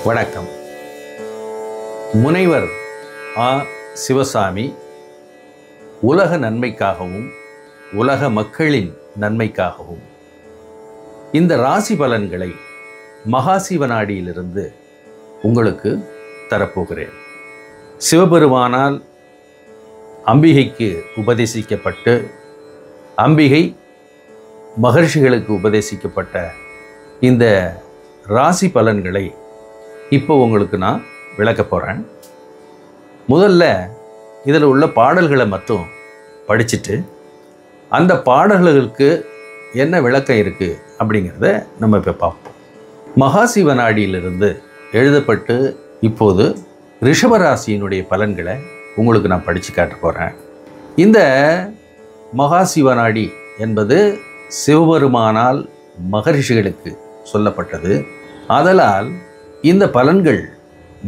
வணக்கம். முனைவர் ஆ. சிவசாமி உலக நன்மைக்காகவும் உலக மக்களின் நன்மைக்காகவும் இந்த ராசி பலன்களை மகாசிவநாடியிலிருந்து உங்களுக்கு தரப்போகிறேன். சிவபெருமானால் அம்பிகைக்கு உபதேசிக்கப்பட்டு அம்பிகை மகர்ஷிகளுக்கு உபதேசிக்கப்பட்ட இந்த ராசி பலன்களை இப்போ உங்களுக்கு நான் விளக்க போகிறேன். முதல்ல இதில் உள்ள பாடல்களை மட்டும் படிச்சுட்டு அந்த பாடல்களுக்கு என்ன விளக்கம் இருக்குது அப்படிங்கிறத நம்ம இப்போ பார்ப்போம். மகாசிவநாடியிலிருந்து எழுதப்பட்டு இப்போது ரிஷபராசியினுடைய பலன்களை உங்களுக்கு நான் படித்து காட்ட போகிறேன். இந்த மகாசிவநாடி என்பது சிவபெருமானால் மகரிஷிகளுக்கு சொல்லப்பட்டது. ஆதலால் இந்த பலன்கள்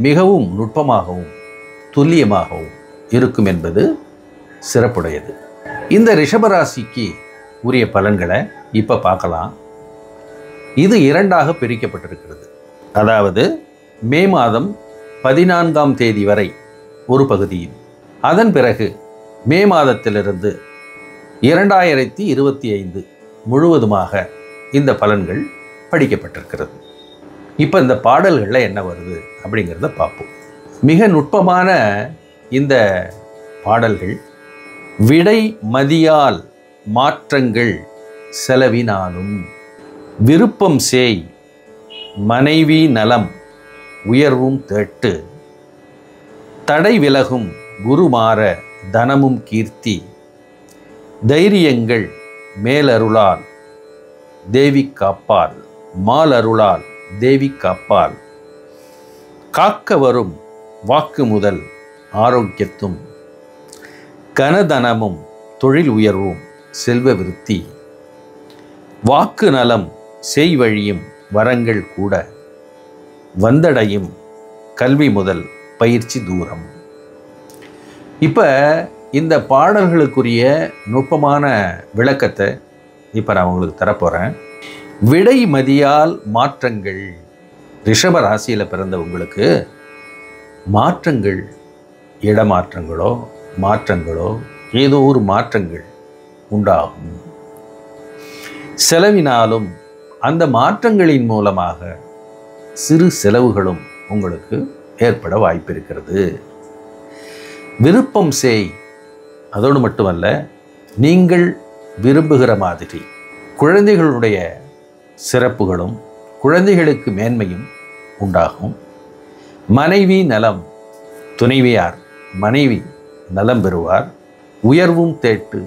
மிகவும் நுட்பமாகவும் துல்லியமாகவும் இருக்கும் என்பது சிறப்புடையது. இந்த ரிஷபராசிக்கு உரிய பலன்களை இப்போ பார்க்கலாம். இது இரண்டாக பிரிக்கப்பட்டிருக்கிறது. அதாவது மே மாதம் 14ஆம் தேதி வரை ஒரு பகுதியும், அதன் பிறகு மே மாதத்திலிருந்து 2025 முழுவதுமாக இந்த பலன்கள் படிக்கப்பட்டிருக்கிறது. இப்போ இந்த பாடல்களில் என்ன வருது அப்படிங்கிறத பார்ப்போம். மிக நுட்பமான இந்த பாடல்கள் விடை மதியால் மாற்றங்கள் செலவினாலும் விருப்பம் சேய் மனைவி நலம் உயர்வும் தேட்டு தடை விலகும் குருமாற தனமும் கீர்த்தி தைரியங்கள் மேலருளால் தேவி காப்பால் மாலருளால் தேவி காப்பால் காக்க வரும் வாக்கு முதல் ஆரோக்கியத்தும் கனதனமும் தொழில் உயர்வும் செல்வ விருத்தி வாக்கு நலம் செய் வழியும் வரங்கள் கூட வந்தடையும் கல்வி முதல் பயிற்சி தூரம். இப்போ இந்த பாடல்களுக்குரிய நுட்பமான விளக்கத்தை இப்போ நான் உங்களுக்கு தரப்போகிறேன். விடை மதியால் மாற்றங்கள். ரிஷப ராசியில் பிறந்த உங்களுக்கு மாற்றங்கள், இடமாற்றங்களோ மாற்றங்களோ ஏதோ ஒரு மாற்றங்கள் உண்டாகும். செலவினாலும் அந்த மாற்றங்களின் மூலமாக சிறு செலவுகளும் உங்களுக்கு ஏற்பட வாய்ப்பு இருக்கிறது. விருப்பம் செய். அதோடு மட்டுமல்ல, நீங்கள் விரும்புகிற மாதிரி குழந்தைகளுடைய சிறப்புகளும் குழந்தைகளுக்கு மேன்மையும் உண்டாகும். மனைவி நலம். துணைவியார் மனைவி நலம் பெறுவார். உயர்வும் தேட்டு.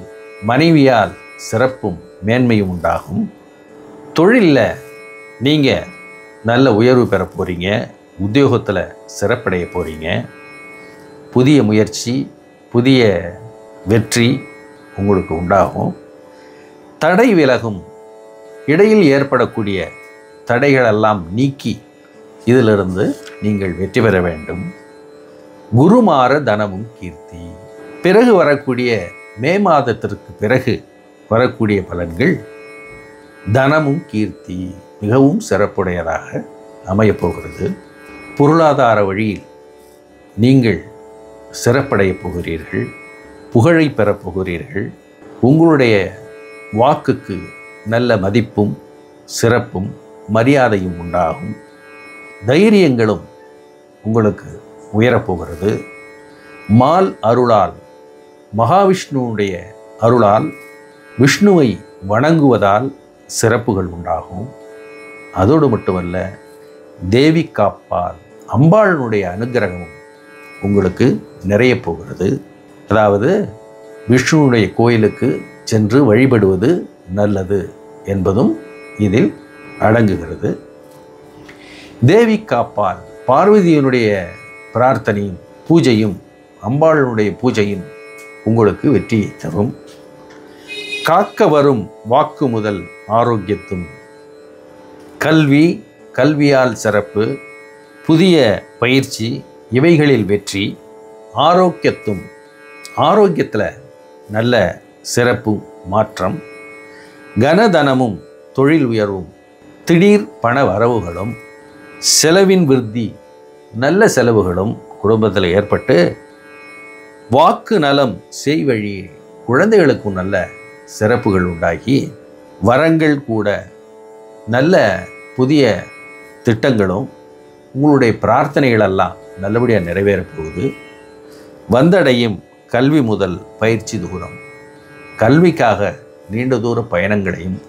மனைவியால் சிறப்பும் மேன்மையும் உண்டாகும். தொழிலில் நீங்கள் நல்ல உயர்வு பெற போகிறீங்க. உத்தியோகத்தில் சிறப்படைய போகிறீங்க. புதிய முயற்சி, புதிய வெற்றி உங்களுக்கு உண்டாகும். தடை விலகும். இடையில் ஏற்படக்கூடிய தடைகளெல்லாம் நீக்கி இதிலிருந்து நீங்கள் வெற்றி பெற வேண்டும். குருமாற தனமும் கீர்த்தி. பிறகு வரக்கூடிய மே மாதத்திற்கு பிறகு வரக்கூடிய பலன்கள் தனமும் கீர்த்தி மிகவும் சிறப்புடையதாக அமையப்போகிறது. பொருளாதார வழியில் நீங்கள் சிறப்படைய போகிறீர்கள். புகழை பெறப்போகிறீர்கள். உங்களுடைய வாக்குக்கு நல்ல மதிப்பும் சிறப்பும் மரியாதையும் உண்டாகும். தைரியங்களும் உங்களுக்கு உயரப்போகிறது. மால் அருளால், மகாவிஷ்ணுவுடைய அருளால், விஷ்ணுவை வணங்குவதால் சிறப்புகள் உண்டாகும். அதோடு மட்டுமல்ல, தேவி காப்பால், அம்பாளுடைய அனுக்கிரகமும் உங்களுக்கு நிறைய போகிறது. அதாவது விஷ்ணுவுடைய கோயிலுக்கு சென்று வழிபடுவது நல்லது என்பதும் இதில் அடங்குகிறது. தேவி காப்பால், பார்வதியினுடைய பிரார்த்தனையும் பூஜையும் அம்பாளுடைய பூஜையும் உங்களுக்கு வெற்றியை தரும். காக்க வரும் வாக்கு முதல் ஆரோக்கியத்தும். கல்வி, கல்வியால் சிறப்பு, புதிய பயிற்சி இவைகளில் வெற்றி. ஆரோக்கியத்தும், ஆரோக்கியத்தில் நல்ல சிறப்பு மாற்றம். கனதனமும் தொழில் உயர்வும் திடீர் பண வரவுகளும் செலவின் விருத்தி, நல்ல செலவுகளும் குடும்பத்தில் ஏற்பட்டு, வாக்கு நலம் செய்வழி, குழந்தைகளுக்கும் நல்ல சிறப்புகள் உண்டாகி, வரங்கள் கூட நல்ல புதிய திட்டங்களும் உங்களுடைய பிரார்த்தனைகளெல்லாம் நல்லபடியாக நிறைவேறப் போகுது. வந்தடையும் கல்வி முதல் பயிற்சி தூரம், கல்விக்காக நீண்ட தூர பயணங்களையும்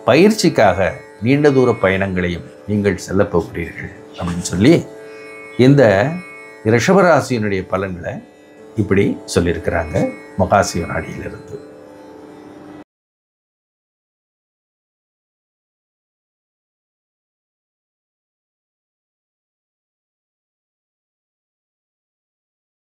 பயிற்சிக்காக நீண்ட தூர பயணங்களையும் நீங்கள் செல்லப் போகிறீர்கள் அப்படின்னு சொல்லி இந்த ரிஷபராசியினுடைய பலன்களை இப்படி சொல்லியிருக்கிறாங்க மகாசிவ நாடியிலிருந்து.